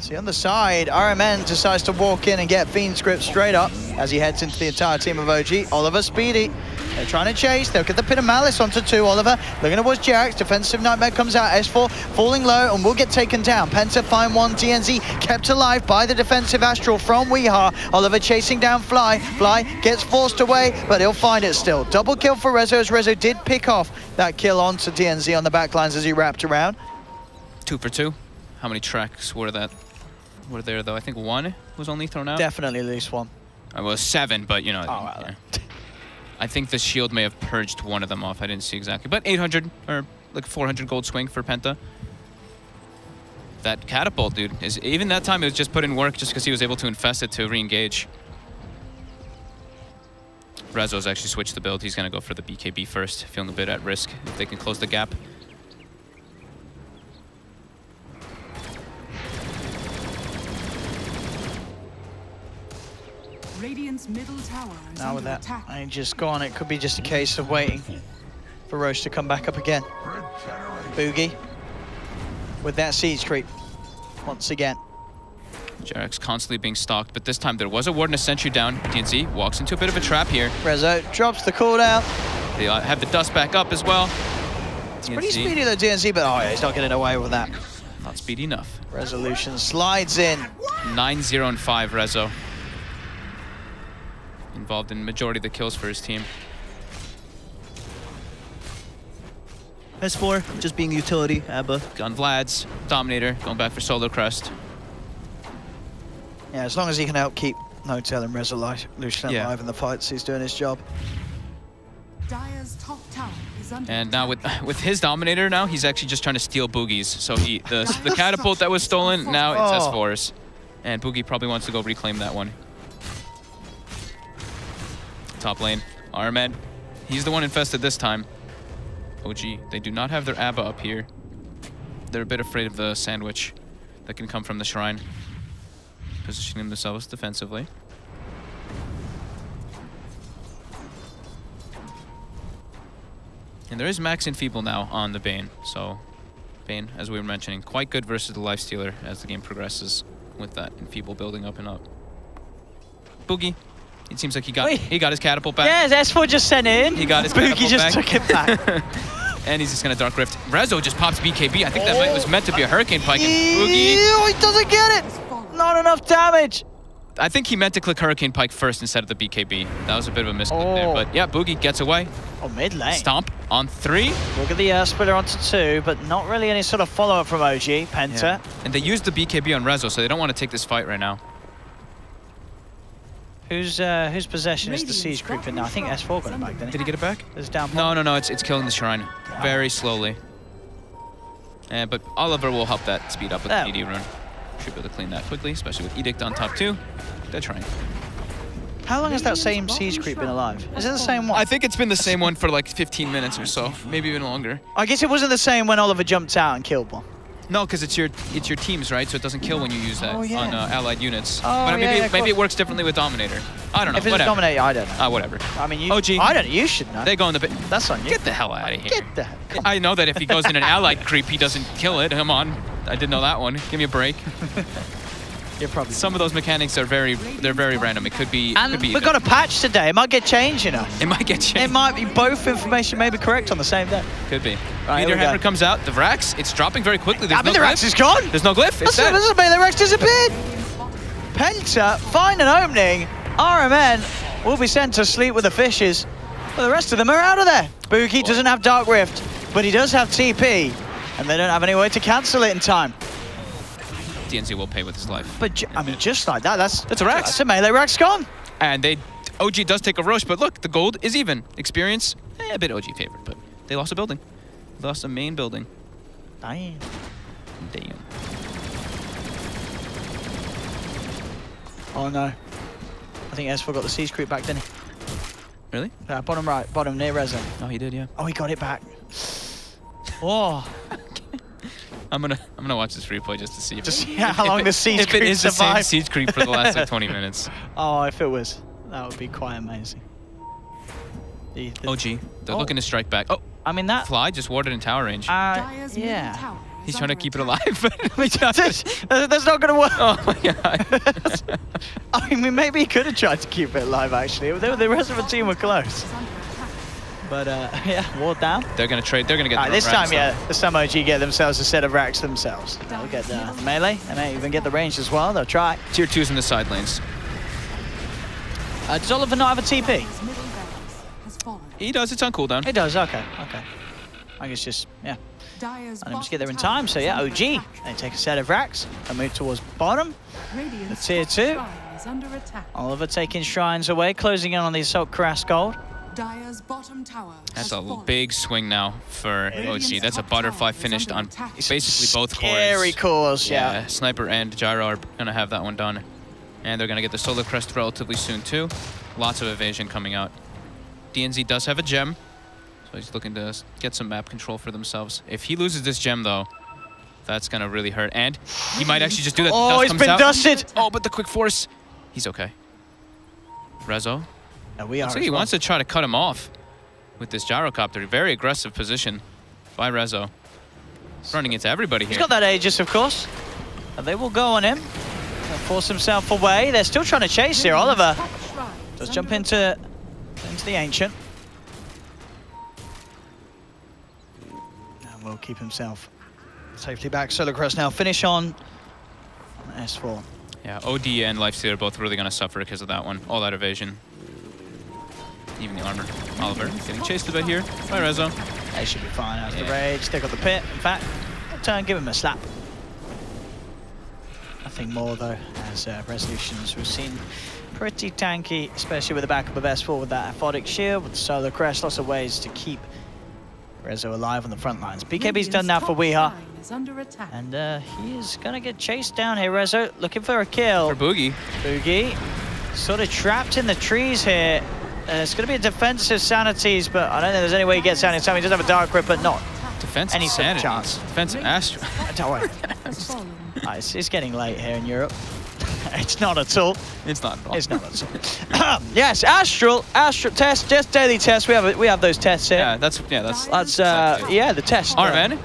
See on the side, RMN decides to walk in and get Fiend's grip straight up as he heads into the entire team of OG. Oliver speedy. They're trying to chase. They'll get the pin of Malice onto 2. Oliver looking towards Jax. Defensive Nightmare comes out. S4 falling low and will get taken down. Penta find one. DNZ kept alive by the defensive Astral from Weehaw. Oliver chasing down Fly. Fly gets forced away, but he'll find it still. Double kill for Rezo as Rezo did pick off that kill onto DNZ on the backlines as he wrapped around. 2 for 2. How many tracks were there though? I think 1 was only thrown out. Definitely at least 1. I was 7, but you know. Oh, wow. Yeah. I think the shield may have purged one of them off. I didn't see exactly, but 800 or like 400 gold swing for Penta. That catapult, dude, is even that time it was just put in work just because he was able to infest it to re-engage. Rezo's actually switched the build. He's gonna go for the BKB first, feeling a bit at risk if they can close the gap. Radiant's middle tower is Now with under that, attack. I just gone. It could be just a case of waiting for Roche to come back up again. Boogie with that siege creep once again. Jarek's constantly being stalked, but this time there was a ward and a sentry down. DNZ walks into a bit of a trap here. Rezo drops the cooldown. They have the dust back up as well. It's pretty speedy though, DNZ, but oh yeah, he's not getting away with that. Not speedy enough. Resolution slides in. 9-0 and 5, Rezo. Involved in majority of the kills for his team. S4, just being utility, Abba. Gun Vlad's, Dominator, going back for Solar Crest. Yeah, as long as he can help keep No-Tail and Resolution alive in the fights, he's doing his job. Dire's top tower is under And now attack. with his Dominator now, he's actually just trying to steal Boogie's. So the catapult that was stolen, now it's S4's. And Boogie probably wants to go reclaim that one. Top lane, Armed. He's the one infested this time. OG, they do not have their Abba up here. They're a bit afraid of the sandwich that can come from the shrine. Positioning themselves defensively. And there is Max Enfeeble now on the Bane. So, Bane, as we were mentioning, quite good versus the Lifestealer as the game progresses with that Enfeeble building up and up. Boogie. It seems like he got his catapult back. Yeah, S4 just sent it in. He got his Boogie catapult just back. took it back. And he's just gonna Dark Rift. Rezo just pops BKB. I think that was meant to be a Hurricane Pike. And Boogie. He doesn't get it. Not enough damage. I think he meant to click Hurricane Pike first instead of the BKB. That was a bit of a misclick there. But yeah, Boogie gets away. Oh, mid lane. Stomp on 3. Look at the splitter onto 2, but not really any sort of follow-up from OG. Penta. Yeah. And they used the BKB on Rezo, so they don't want to take this fight right now. Whose possession is the siege creeping now? I think S4 got it back, didn't he? Did he get it back? It's down. No, it's killing the shrine very slowly. But Oliver will help that speed up with the DD rune. Should be able to clean that quickly, especially with Edict on top 2. They're trying. How long has that same siege creep been alive? Is it the same one? I think it's been the same one for like 15 minutes or so, maybe even longer. I guess it wasn't the same when Oliver jumped out and killed one. No, because it's your teams, right? So it doesn't kill when you use that on allied units. Oh, but maybe it works differently with Dominator. I don't know. If it's Dominator, I don't know. Whatever. I mean, you. OG. I don't know. You should know. They go in the bit. That's on you. Get the hell out of here. Get the hell. I know that if he goes in an allied creep, he doesn't kill it. Come on. I didn't know that one. Give me a break. You're probably. Some of those mechanics are very random. It could be. And we've got a patch today. It might get changed, you know. It might get changed. It might be both information may be correct on the same day. Could be. Right, Meteor Hammer comes out. The Vrax, it's dropping very quickly. The Vrax is gone. There's no glyph. It's dead. This is the Vrax disappeared. Penta find an opening. RMN will be sent to sleep with the fishes. But the rest of them are out of there. Boogie doesn't have Dark Rift, but he does have TP. And they don't have any way to cancel it in time. DNZ will pay with his life. But, I mean, just like that, that's a Rax. That's a melee Rax gone. And OG does take a Roche, but look, the gold is even. Experience, a bit OG favored, but they lost a building. They lost a main building. Damn. Oh, no. I think S4 got the siege creep back, didn't he? Really? Bottom right, bottom near Rezo. Oh, he did, yeah. Oh, he got it back. Oh. I'm gonna watch this replay just to see how long the siege creep if it is the same survived. siege creep for the last like 20 minutes. Oh, if it was, that would be quite amazing. OG, they're looking to strike back. Oh, I mean that Fly just warded in tower range. Yeah. He's trying to keep it alive. That's not going to work. Oh my god. I mean, maybe he could have tried to keep it alive, actually. The rest of the team were close. But, yeah, ward down. They're going to trade. They're going to get this time, this time OG get themselves a set of racks themselves. They'll get the melee. They may even get the range as well. They'll try. Tier 2's in the side lanes. Does Oliver not have a TP? He does. It's on cooldown. He does. Okay. I guess just, yeah. And they must get there in time, so yeah, OG. They take a set of racks and move towards bottom. The tier 2. Oliver taking shrines away, closing in on the Assault Crass Gold. That's a big swing now for OG. That's a butterfly finished on basically both cores. Scary cores, yeah. Sniper and Gyro are going to have that one done. And they're going to get the Solar Crest relatively soon too. Lots of evasion coming out. DNZ does have a gem. So he's looking to get some map control for themselves. If he loses this gem, though, that's going to really hurt. And he might actually just do that. Oh, he's been dusted. Oh, but the quick force. He's okay. Rezo. Looks like he wants to try to cut him off with this gyrocopter. Very aggressive position by Rezo. Running into everybody here. He's got that Aegis, of course. And they will go on him. He'll force himself away. They're still trying to chase here. Oliver does jump into the Ancient. Will keep himself safely back. Solar Crest now finish on S4. Yeah, OD and Lifesteal are both really going to suffer because of that one. All that evasion. Even the armor. Oliver getting chased a bit here by Rezo. They should be fine. Has the rage. They got the pit. In fact, turn, give him a slap. Nothing more though, as resolutions we've seen pretty tanky, especially with the backup of S4 with that aphotic shield, with the Solar Crest. Lots of ways to keep Rezo alive on the front lines. BKB's done now for Weeha. And he is going to get chased down here. Rezo looking for a kill. For Boogie. Boogie sort of trapped in the trees here. It's going to be a defensive Sanities, but I don't think there's any way he gets down in time. He does have a Dark Grip, but not defensive any sort of chance. Defensive Astral. Don't worry. It's getting late here in Europe. It's not at all. It's not at all. It's not at all. Yes, Astral test, just daily tests. We have those tests here. Yeah, that's the test. All right, man.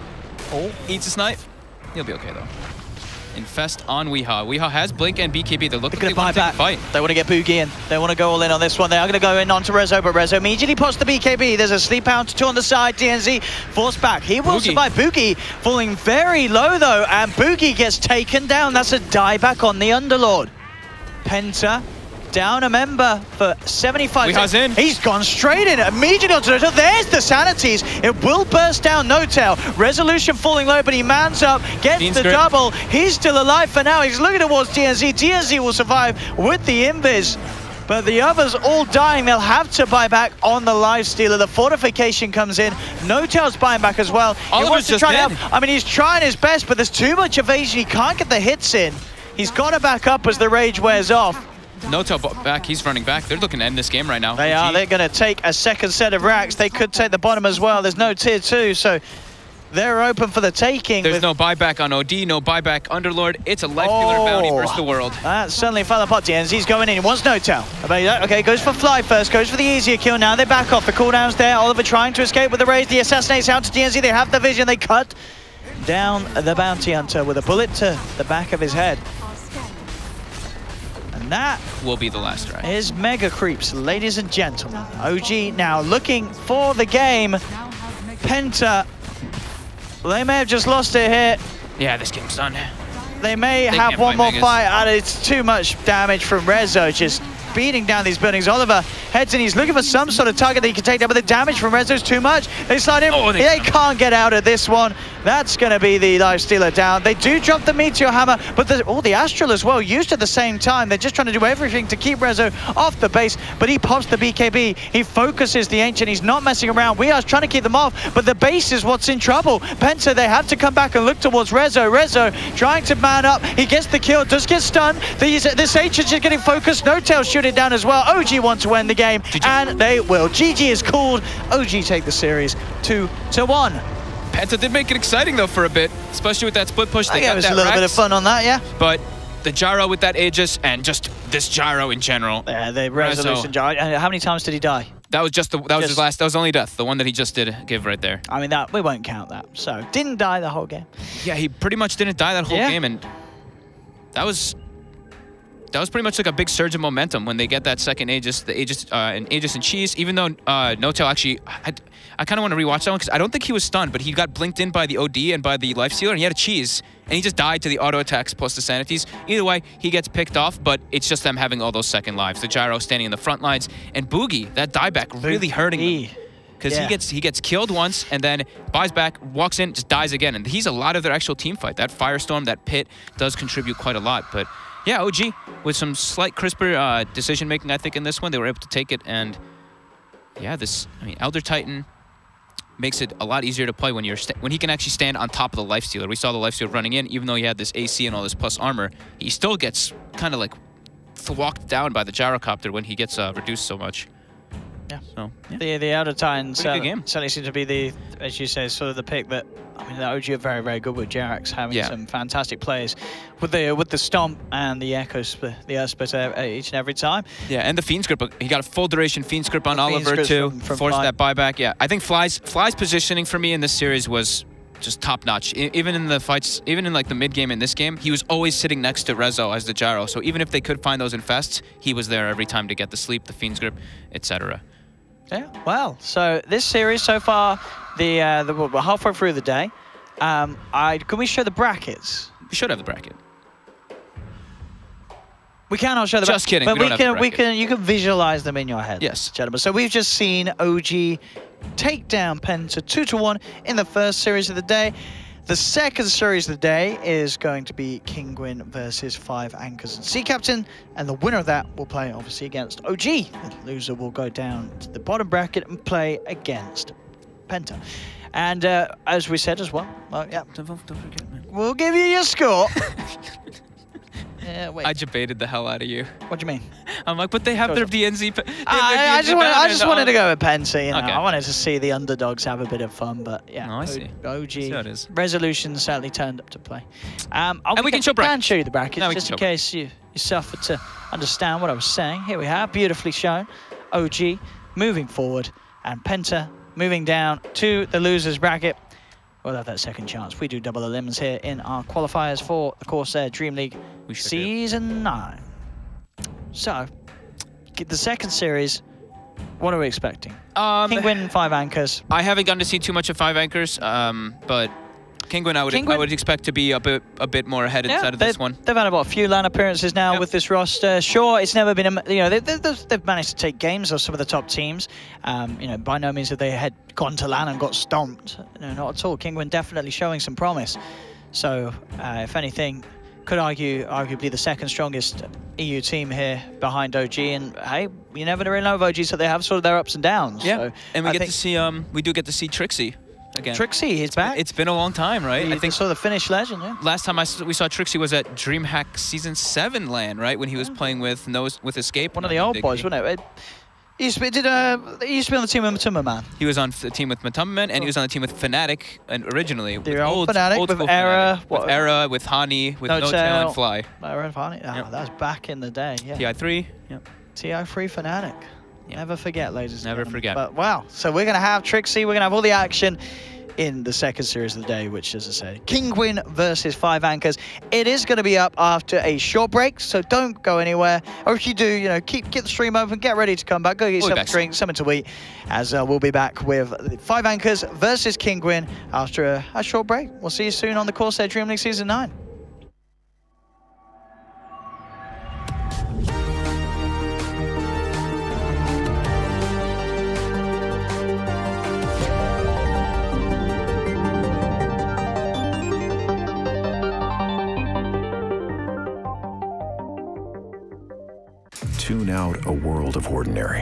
Oh, eats a snipe. He'll be okay though. Infest on Weeha. Weeha has Blink and BKB. They're looking to buy back. They want to get Boogie in. They want to go all in on this one. They are going to go in onto Rezo, but Rezo immediately pops the BKB. There's a sleep pound to two on the side. DNZ forced back. He will survive. Boogie falling very low though, and Boogie gets taken down. That's a dieback on the Underlord. Penta down a member for 75 seconds. In. He's gone straight in immediately onto Notail. There's the Sanities. It will burst down Notail. Resolution falling low, but he mans up, gets the double. He's still alive for now. He's looking towards DNZ. DNZ will survive with the invis. But the others all dying. They'll have to buy back on the Lifestealer. The fortification comes in. Notail's buying back as well. He wants to try to help. I mean, he's trying his best, but there's too much evasion. He can't get the hits in. He's got to back up as the rage wears off. Notail back, he's running back. They're looking to end this game right now. They are. They're going to take a second set of racks. They could take the bottom as well. There's no tier 2, so they're open for the taking. There's no buyback on OD, no buyback Underlord. It's a Lifestealer bounty versus the world. That certainly fell apart. DNZ's going in. He wants Notail. Okay, goes for Fly first. Goes for the easier kill. Now they back off. The cooldown's there. Oliver trying to escape with the raise. The assassinate's out to DNZ. They have the vision. They cut down the bounty hunter with a bullet to the back of his head. And that will be the last strike. Is Mega Creeps, ladies and gentlemen. OG now looking for the game. Penta, they may have just lost it here. Yeah, this game's done. They may have one more fight, and it's too much damage from Rezo, just beating down these buildings. Oliver heads in, he's looking for some sort of target that he can take down, but the damage from Rezo's too much. They slide in, they can't get out of this one. That's going to be the Lifestealer down. They do drop the Meteor Hammer, but the Astral as well, used at the same time. They're just trying to do everything to keep Rezo off the base, but he pops the BKB. He focuses the Ancient. He's not messing around. We are trying to keep them off, but the base is what's in trouble. Penta, they have to come back and look towards Rezo. Rezo trying to man up. He gets the kill, does get stunned. This Ancient is getting focused. Notail shoot it down as well. OG want to win the game, and they will. GG is called. OG take the series 2-1. Penta did make it exciting, though, for a bit, especially with that split push. I think it was a little bit of fun on that, yeah. But the gyro with that Aegis and just this gyro in general. Yeah, the resolution gyro. And how many times did he die? That was just was his last. That was only death. The one that he just did give right there. I mean, we won't count that. So didn't die the whole game. Yeah, he pretty much didn't die that whole game, and that was pretty much like a big surge of momentum when they get that second Aegis, the Aegis and Cheese. Even though No-Tail actually, I kind of want to rewatch that one because I don't think he was stunned, but he got blinked in by the OD and by the Lifestealer, and he had a Cheese, and he just died to the auto attacks plus the Sanities. Either way, he gets picked off, but it's just them having all those second lives. The gyro standing in the front lines, and Boogie, that dieback really hurting him. Because he gets killed once and then buys back, walks in, just dies again. And he's a lot of their actual team fight. That Firestorm, that Pit does contribute quite a lot. But yeah, OG with some slight crisper decision making, I think, in this one. They were able to take it. And yeah, Elder Titan makes it a lot easier to play when he can actually stand on top of the Lifestealer. We saw the Lifestealer running in, even though he had this AC and all this plus armor, he still gets kind of like walked down by the Gyrocopter when he gets reduced so much. Yeah. So, yeah. The Elder Titan certainly seems to be as you say, sort of the pick that, I mean, the OG are very, very good with Jerax having some fantastic plays with the Stomp and the Echo Split, the Earth Split each and every time. Yeah, and the Fiend's Grip. He got a full duration Fiend's Grip on Oliver too, forced that buyback. Yeah, I think Fly's positioning for me in this series was just top notch. Even in the fights, even in like the mid game in this game, he was always sitting next to Rezo as the gyro. So even if they could find those infests, he was there every time to get the sleep, the Fiend's Grip, etc. Yeah, well, so this series so far, we're halfway through the day. Can we show the brackets? We should have the bracket. We cannot show the bracket. Just kidding. But you can visualize them in your head. Yes, gentlemen. So we've just seen OG take down Penta 2-1 in the first series of the day. The second series of the day is going to be Kinguin versus 5 Anchors and Sea Captain, and the winner of that will play obviously against OG. The loser will go down to the bottom bracket and play against Penta. And as we said as well, don't forget, man. We'll give you your score. Wait. I debated the hell out of you. What do you mean? I'm like, but they have their DNZ. I just wanted to go with Penta. You know, I wanted to see the underdogs have a bit of fun, but yeah. Oh, I see. OG resolution certainly turned up to play. And we can show brackets. Can show you the brackets just in case you suffer to understand what I was saying. Here we have beautifully shown OG moving forward and Penta moving down to the losers bracket. We'll have that second chance. We do double the limbs here in our qualifiers for the CORSAIR DreamLeague Season 9. So, the second series, what are we expecting? Kinguin, 5 Anchors. I haven't gotten to see too much of 5 Anchors, but Kinguin, I would expect to be a bit more ahead inside of this one. They've had about a few LAN appearances now with this roster. Sure, it's never been they've managed to take games of some of the top teams. By no means have they had gone to LAN and got stomped. No, not at all. Kinguin definitely showing some promise. So, if anything, could arguably the second strongest EU team here behind OG. And hey, you never really know with OG, so they have sort of their ups and downs. Yeah, so and we do get to see Trixie again. Trixie, he's back. It's been a long time, right? I think saw the Finnish legend. Yeah. Last time we saw Trixie was at DreamHack Season 7 LAN, right? When he was playing with Escape. One of the old boys, wasn't it? He used to be on the team with Matumba Man. He was on the team with Matumba Man, and he was on the team with Fnatic, and originally with old Fnatic, with Era, with Era, with Hani, with No-Tail and Fly. Era and Hani. That was back in the day. Yeah. TI3. Yep. TI3 Fnatic. Yep. Never forget, ladies and gentlemen. Never forget. But wow, so we're gonna have Trixie. We're gonna have all the action in the second series of the day, which, as I said, Kinguin versus 5 Anchors. It is going to be up after a short break, so don't go anywhere. Or if you do, keep the stream open, get ready to come back, go get yourself a drink, something to eat, as we'll be back with 5 Anchors versus Kinguin after a short break. We'll see you soon on the CORSAIR DreamLeague Season 9. Tune out a world of ordinary.